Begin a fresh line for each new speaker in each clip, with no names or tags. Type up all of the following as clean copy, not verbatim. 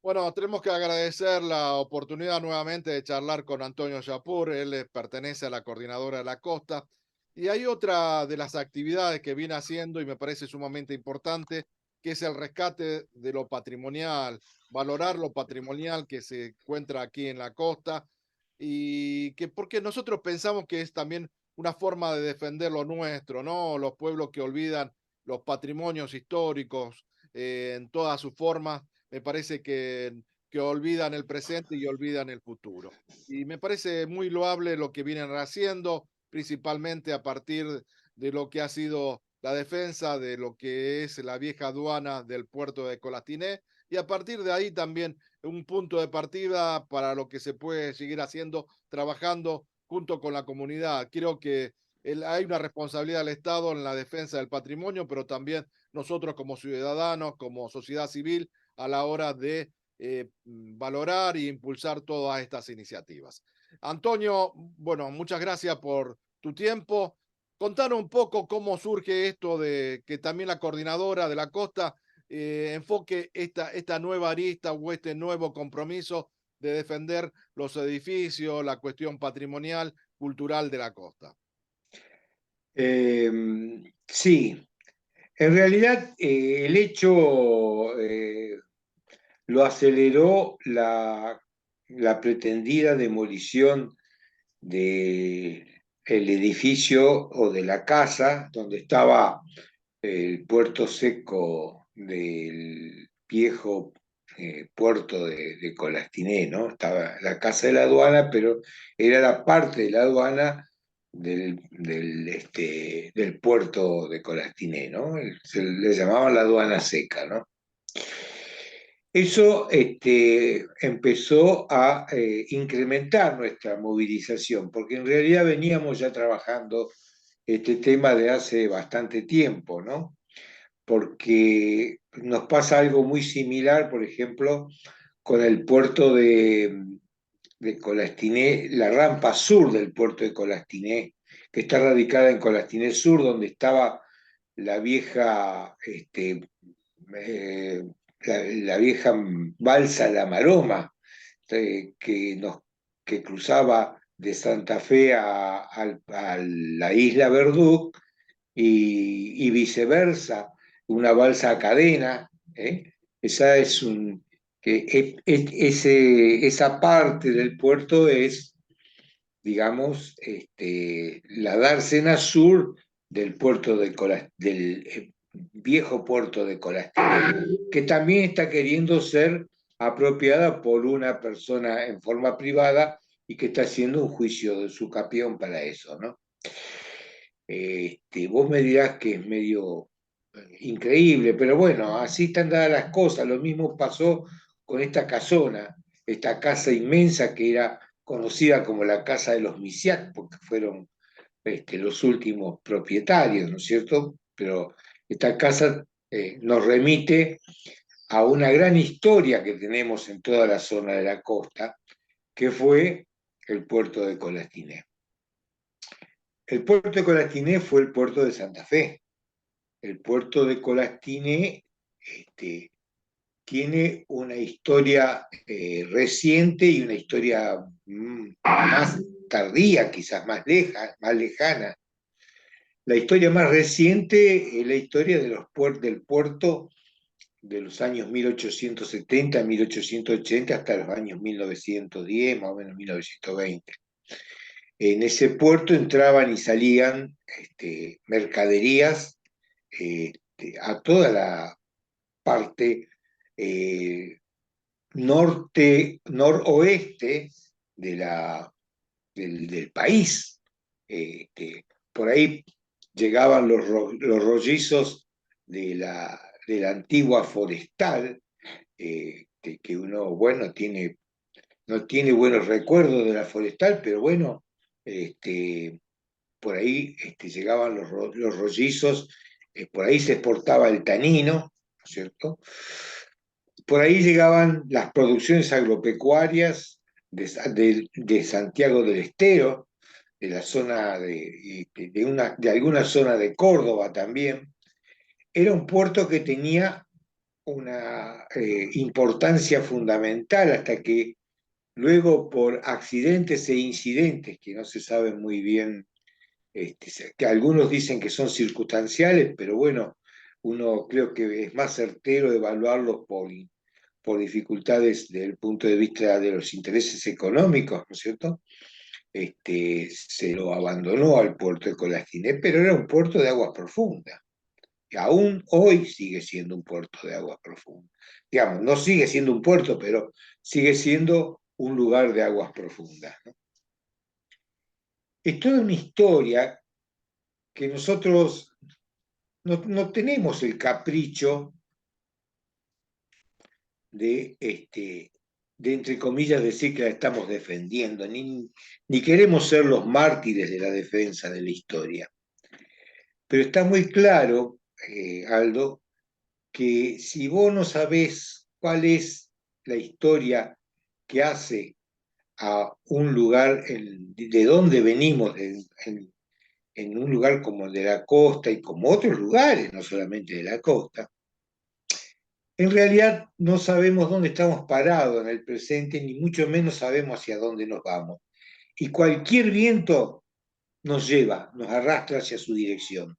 Bueno, tenemos que agradecer la oportunidad nuevamente de charlar con Antonio Yapur. Él pertenece a la coordinadora de la costa. Y hay otra de las actividades que viene haciendo y me parece sumamente importante, que es el rescate de lo patrimonial, valorar lo patrimonial que se encuentra aquí en la costa y que porque nosotros pensamos que es también una forma de defender lo nuestro, ¿no? Los pueblos que olvidan los patrimonios históricos en todas sus formas me parece que olvidan el presente y olvidan el futuro. Y me parece muy loable lo que vienen haciendo, principalmente a partir de lo que ha sido la defensa de lo que es la vieja aduana del puerto de Colastiné y a partir de ahí también un punto de partida para lo que se puede seguir haciendo, trabajando junto con la comunidad. Creo que hay una responsabilidad del Estado en la defensa del patrimonio, pero también nosotros como ciudadanos, como sociedad civil, a la hora de valorar e impulsar todas estas iniciativas. Antonio, bueno, muchas gracias por tu tiempo. Contanos un poco cómo surge esto de que también la coordinadora de la costa enfoque esta nueva arista o este nuevo compromiso de defender los edificios, la cuestión patrimonial, cultural de la costa.
Sí, en realidad el hecho lo aceleró la pretendida demolición del edificio o de la casa donde estaba el puerto seco del viejo puerto de Colastiné, ¿no? Estaba la casa de la aduana, pero era la parte de la aduana del puerto de Colastiné, ¿no? Se le llamaban la aduana seca, ¿no? Eso empezó a incrementar nuestra movilización, porque en realidad veníamos ya trabajando este tema de hace bastante tiempo, ¿no? Porque nos pasa algo muy similar, por ejemplo, con el puerto de Colastiné, la rampa sur del puerto de Colastiné, que está radicada en Colastiné Sur, donde estaba la vieja, eh, la vieja balsa La Maroma, que, que cruzaba de Santa Fe a la isla Verdú y viceversa, una balsa a cadena. ¿Eh? Esa es esa parte del puerto es, digamos, la dársena sur del puerto del viejo puerto de Colastiné, que también está queriendo ser apropiada por una persona en forma privada y que está haciendo un juicio de su capión para eso, ¿no? Vos me dirás que es medio increíble, pero bueno, así están dadas las cosas. Lo mismo pasó con esta casona, esta casa inmensa que era conocida como la Casa de los Misiac, porque fueron los últimos propietarios, ¿no es cierto? Pero esta casa nos remite a una gran historia que tenemos en toda la zona de la costa, que fue el puerto de Colastiné. El puerto de Colastiné fue el puerto de Santa Fe. El puerto de Colastiné este, tiene una historia reciente y una historia más tardía, quizás más lejana. La historia más reciente es la historia de del puerto de los años 1870, 1880 hasta los años 1910, más o menos 1920. En ese puerto entraban y salían mercaderías a toda la parte eh, noroeste del país. Por ahí llegaban los rollizos de la antigua forestal, que uno, bueno, no tiene buenos recuerdos de la forestal, pero bueno, este, por ahí llegaban los rollizos, por ahí se exportaba el tanino, ¿no es cierto? Por ahí llegaban las producciones agropecuarias de Santiago del Estero, de la zona de alguna zona de Córdoba también. Era un puerto que tenía una importancia fundamental hasta que luego por accidentes e incidentes que no se saben muy bien, que algunos dicen que son circunstanciales, pero bueno, uno creo que es más certero evaluarlos por dificultades desde el punto de vista de los intereses económicos, ¿no es cierto? Se lo abandonó al puerto de Colastiné, pero era un puerto de aguas profundas. Y aún hoy sigue siendo un puerto de aguas profundas. Digamos, no sigue siendo un puerto, pero sigue siendo un lugar de aguas profundas, ¿no? Es toda una historia que nosotros no tenemos el capricho de, entre comillas, decir que la estamos defendiendo, ni queremos ser los mártires de la defensa de la historia. Pero está muy claro, Aldo, que si vos no sabés cuál es la historia que hace a un lugar de donde venimos, en un lugar como el de la costa y como otros lugares, no solamente de la costa, en realidad no sabemos dónde estamos parados en el presente, ni mucho menos sabemos hacia dónde nos vamos. Y cualquier viento nos lleva, nos arrastra hacia su dirección.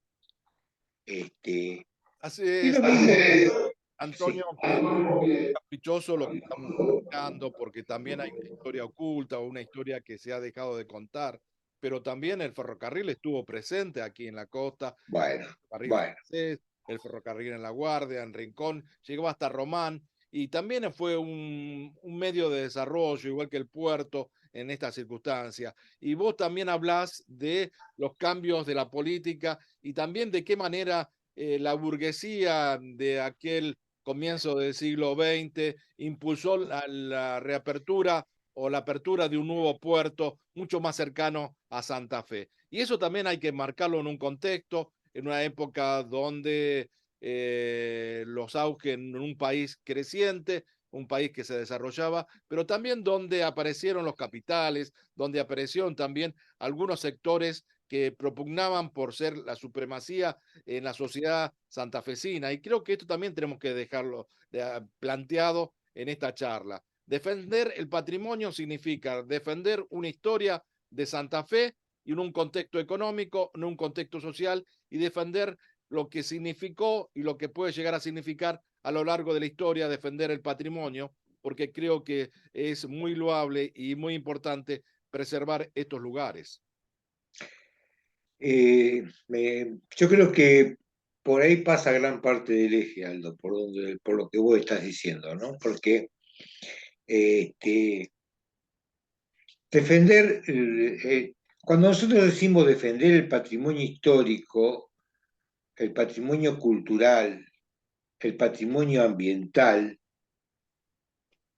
Este,
Así
y
es,
lo mismo,
Antonio,
sí,
que caprichoso lo que estamos planteando, porque también hay una historia oculta o una historia que se ha dejado de contar, pero también el ferrocarril estuvo presente aquí en la costa,
bueno,
ferrocarril
bueno.
francés, el ferrocarril en La Guardia, en Rincón, llegó hasta Román y también fue un medio de desarrollo, igual que el puerto en esta circunstancia. Y vos también hablás de los cambios de la política y también de qué manera la burguesía de aquel comienzo del siglo XX impulsó la reapertura o la apertura de un nuevo puerto mucho más cercano a Santa Fe. Y eso también hay que marcarlo en un contexto, en una época donde los auges en un país creciente, un país que se desarrollaba, pero también donde aparecieron los capitales, donde aparecieron también algunos sectores que propugnaban por ser la supremacía en la sociedad santafesina. Y creo que esto también tenemos que dejarlo planteado en esta charla. Defender el patrimonio significa defender una historia de Santa Fe y en un contexto económico, en un contexto social, y defender lo que significó y lo que puede llegar a significar a lo largo de la historia, defender el patrimonio, porque creo que es muy loable y muy importante preservar estos lugares.
Yo creo que por ahí pasa gran parte del eje, Aldo, por lo que vos estás diciendo, ¿no? Porque defender, cuando nosotros decimos defender el patrimonio histórico, el patrimonio cultural, el patrimonio ambiental,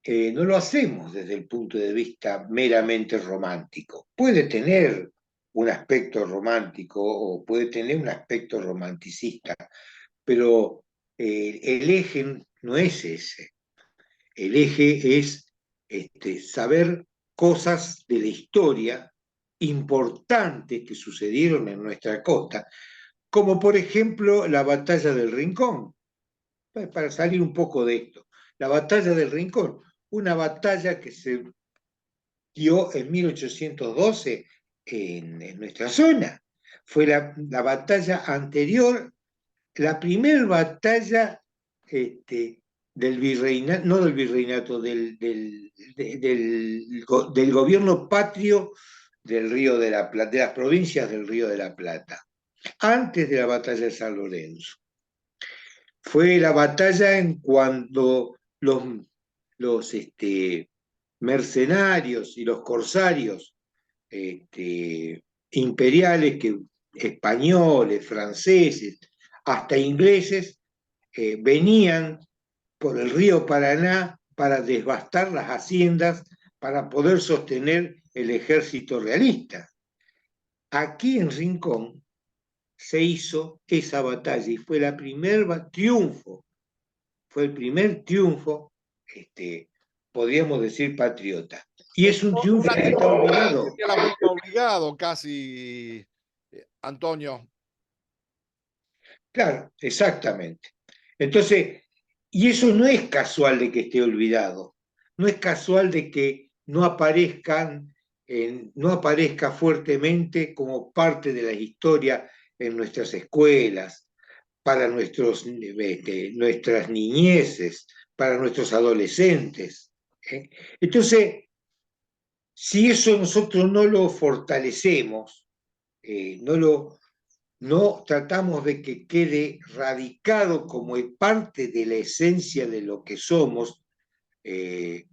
no lo hacemos desde el punto de vista meramente romántico. Puede tener un aspecto romántico o puede tener un aspecto romanticista, pero el eje no es ese. El eje es saber cosas de la historia importantes que sucedieron en nuestra costa, como por ejemplo la batalla del Rincón, para salir un poco de esto. La batalla del Rincón, una batalla que se dio en 1812 en nuestra zona. Fue la batalla anterior, la primera batalla del virreinato, no del virreinato, del gobierno patrio del Río de la Plata, de las provincias del Río de la Plata, antes de la batalla de San Lorenzo. Fue la batalla en cuando los mercenarios y los corsarios imperiales, españoles, franceses, hasta ingleses, venían por el río Paraná para devastar las haciendas para poder sostener el ejército realista. Aquí en Rincón se hizo esa batalla y fue el primer triunfo, podríamos decir, patriota. Y es un triunfo que está olvidado.
Sería la vuelta obligado casi, Antonio.
Claro, exactamente. Entonces, Y eso no es casual de que esté olvidado, no es casual de que no aparezcan, no aparezca fuertemente como parte de la historia en nuestras escuelas, para nuestras niñeces, para nuestros adolescentes. ¿Eh? Entonces, si eso nosotros no lo fortalecemos, no tratamos de que quede radicado como parte de la esencia de lo que somos, eh,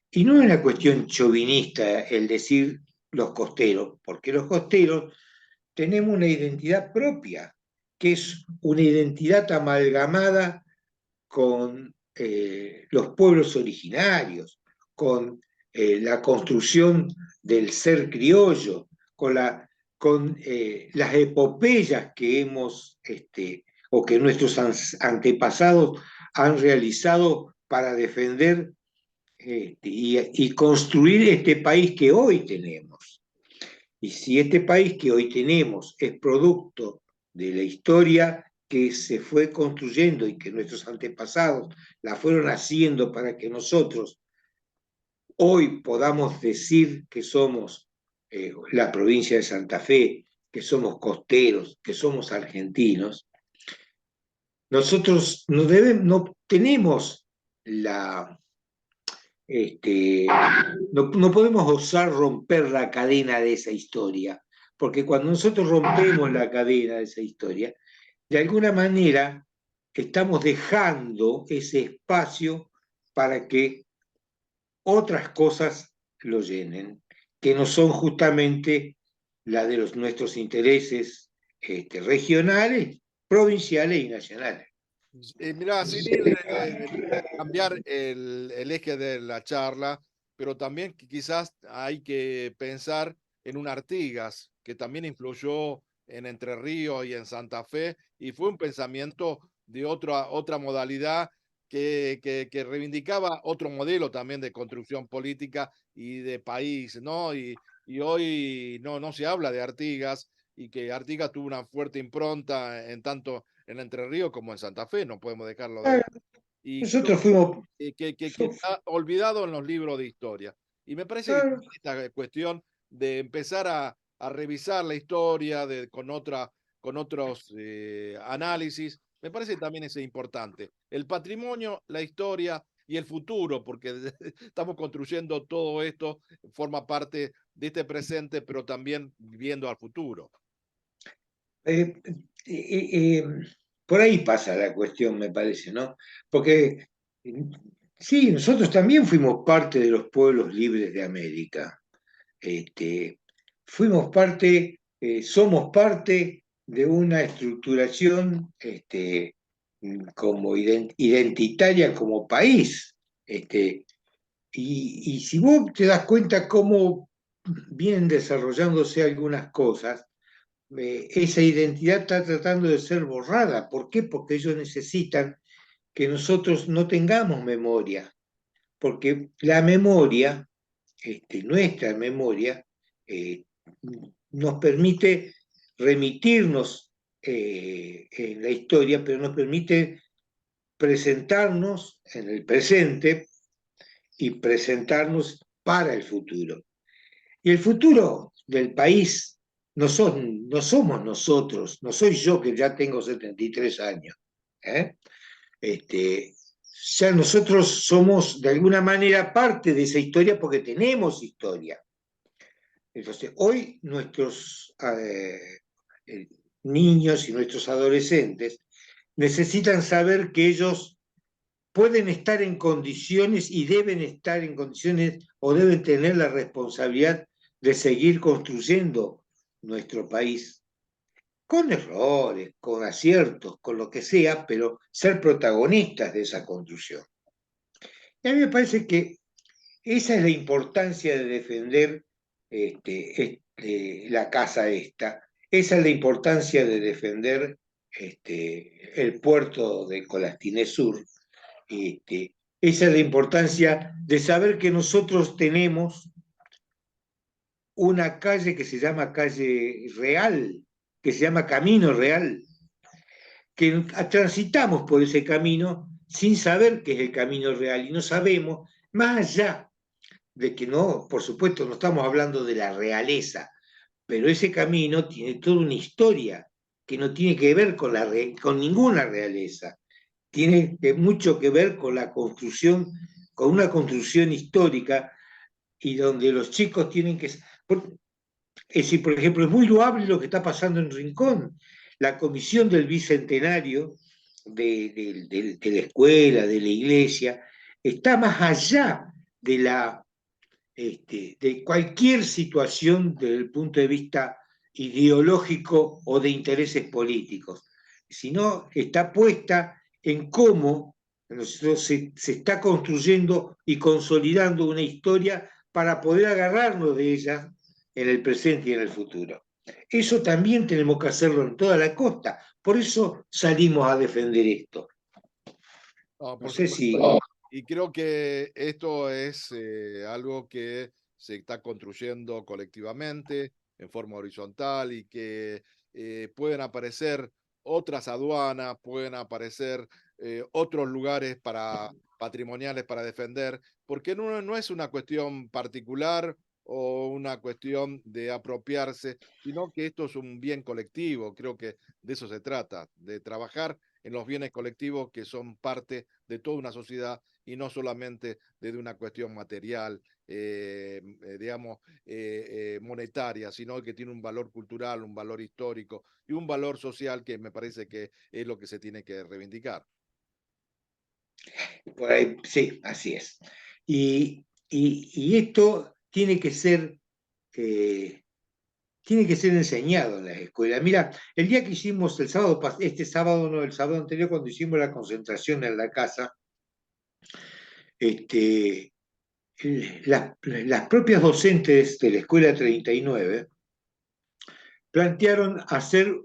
y no es una cuestión chauvinista el decir los costeros, porque los costeros tenemos una identidad propia, que es una identidad amalgamada con los pueblos originarios, con la construcción del ser criollo, con las epopeyas que hemos, o que nuestros antepasados han realizado para defender y construir este país que hoy tenemos. Y si este país que hoy tenemos es producto de la historia que se fue construyendo y que nuestros antepasados la fueron haciendo para que nosotros hoy podamos decir que somos la provincia de Santa Fe, que somos costeros, que somos argentinos, nosotros no tenemos la, no podemos osar romper la cadena de esa historia, porque cuando nosotros rompemos la cadena de esa historia, de alguna manera estamos dejando ese espacio para que otras cosas lo llenen, que no son justamente la de nuestros intereses regionales, provinciales y nacionales.
Mira, sin cambiar el eje de la charla, pero también quizás hay que pensar en un Artigas, que también influyó en Entre Ríos y en Santa Fe, y fue un pensamiento de otra modalidad que reivindicaba otro modelo también de construcción política y de país, ¿no? Y hoy no se habla de Artigas, y que Artigas tuvo una fuerte impronta en tanto en Entre Ríos como en Santa Fe, no podemos dejarlo de
Claro,
lado. Y creo
nosotros fuimos,
que está olvidado en los libros de historia. Y me parece que
claro,
esta cuestión de empezar a revisar la historia con otros análisis, me parece que también es importante. El patrimonio, la historia y el futuro, porque estamos construyendo todo esto, forma parte de este presente, pero también viendo al futuro.
eh, eh, eh, por ahí pasa la cuestión, me parece, ¿no? Porque sí, nosotros también fuimos parte de los pueblos libres de América. Este, fuimos parte, somos parte de una estructuración como identitaria como país. Este, y si vos te das cuenta cómo vienen desarrollándose algunas cosas, esa identidad está tratando de ser borrada. ¿Por qué? Porque ellos necesitan que nosotros no tengamos memoria, porque la memoria, nuestra memoria, eh, nos permite remitirnos en la historia, pero nos permite presentarnos en el presente y presentarnos para el futuro. Y el futuro del país no somos nosotros, no soy yo que ya tengo 73 años. ¿Eh? Este, ya nosotros somos de alguna manera parte de esa historia porque tenemos historia. Entonces, hoy nuestros niños y nuestros adolescentes necesitan saber que ellos pueden estar en condiciones y deben estar en condiciones o deben tener la responsabilidad de seguir construyendo nuestro país con errores, con aciertos, con lo que sea, pero ser protagonistas de esa construcción. Y a mí me parece que esa es la importancia de defender la casa esta, esa es la importancia de defender el puerto de Colastiné Sur, esa es la importancia de saber que nosotros tenemos una calle que se llama calle Real, que se llama Camino Real, que transitamos por ese camino sin saber qué es el camino real, y no sabemos, más allá de que no, por supuesto, no estamos hablando de la realeza, pero ese camino tiene toda una historia que no tiene que ver con ninguna realeza, tiene mucho que ver con la construcción, con una construcción histórica y donde los chicos tienen que... Es decir, por ejemplo, es muy loable lo que está pasando en Rincón. La comisión del bicentenario de la escuela, de la iglesia, está más allá de de cualquier situación desde el punto de vista ideológico o de intereses políticos, sino está puesta en cómo se está construyendo y consolidando una historia para poder agarrarnos de ella en el presente y en el futuro. Eso también tenemos que hacerlo en toda la costa. Por eso salimos a defender esto.
No,
No
por
sé si...
supuesto. Y creo que esto es algo que se está construyendo colectivamente en forma horizontal y que pueden aparecer otras aduanas, pueden aparecer otros lugares para patrimoniales para defender, porque no es una cuestión particular o una cuestión de apropiarse, sino que esto es un bien colectivo. Creo que de eso se trata, de trabajar en los bienes colectivos que son parte de toda una sociedad y no solamente desde una cuestión material, digamos, monetaria, sino que tiene un valor cultural, un valor histórico y un valor social que me parece que es lo que se tiene que reivindicar.
Por ahí, sí, así es. Y esto tiene que ser enseñado en las escuelas. Mira, el día que hicimos el sábado, este sábado no, el sábado anterior, cuando hicimos la concentración en la casa, este, las propias docentes de la Escuela 39 plantearon hacer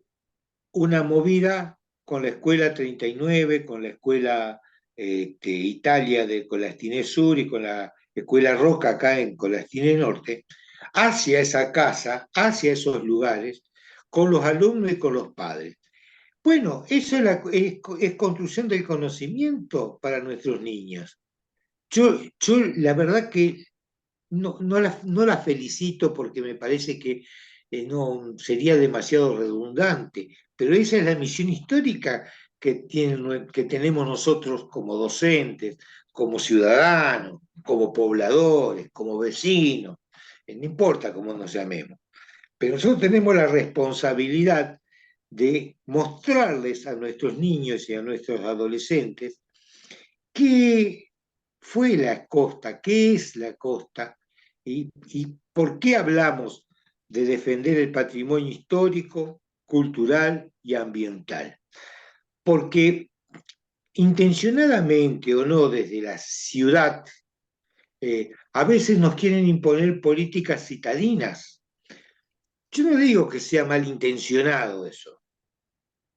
una movida con la Escuela 39, con la Escuela Italia de Colastiné Sur y con la Escuela Roca acá en Colastiné Norte, hacia esa casa, hacia esos lugares, con los alumnos y con los padres. Bueno, eso es construcción del conocimiento para nuestros niños. Yo la verdad que no la felicito porque me parece que no sería demasiado redundante, pero esa es la misión histórica que tenemos nosotros como docentes, como ciudadanos, como pobladores, como vecinos, no importa cómo nos llamemos. Pero nosotros tenemos la responsabilidad de mostrarles a nuestros niños y a nuestros adolescentes qué fue la costa, qué es la costa y por qué hablamos de defender el patrimonio histórico, cultural y ambiental. Porque intencionadamente o no desde la ciudad, a veces nos quieren imponer políticas citadinas. Yo no digo que sea malintencionado eso,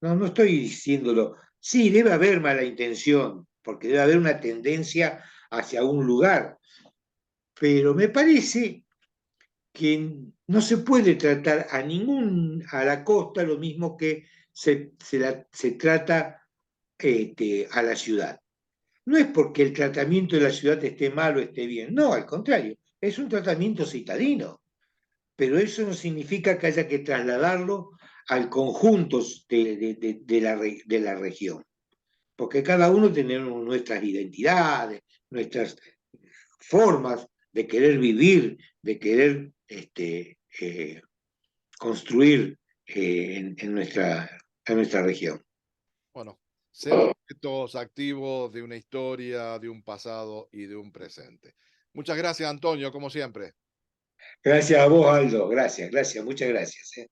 no estoy diciéndolo. Sí, debe haber mala intención, porque debe haber una tendencia hacia un lugar, pero me parece que no se puede tratar a la costa lo mismo que se trata a la ciudad. No es porque el tratamiento de la ciudad esté mal o esté bien, no, al contrario, es un tratamiento citadino, pero eso no significa que haya que trasladarlo al conjunto de la región, porque cada uno tenemos nuestras identidades, nuestras formas de querer vivir, de querer construir en nuestra región.
Bueno, ser sujetos activos de una historia, de un pasado y de un presente. Muchas gracias, Antonio, como siempre.
Gracias a vos, Aldo. Gracias, muchas gracias.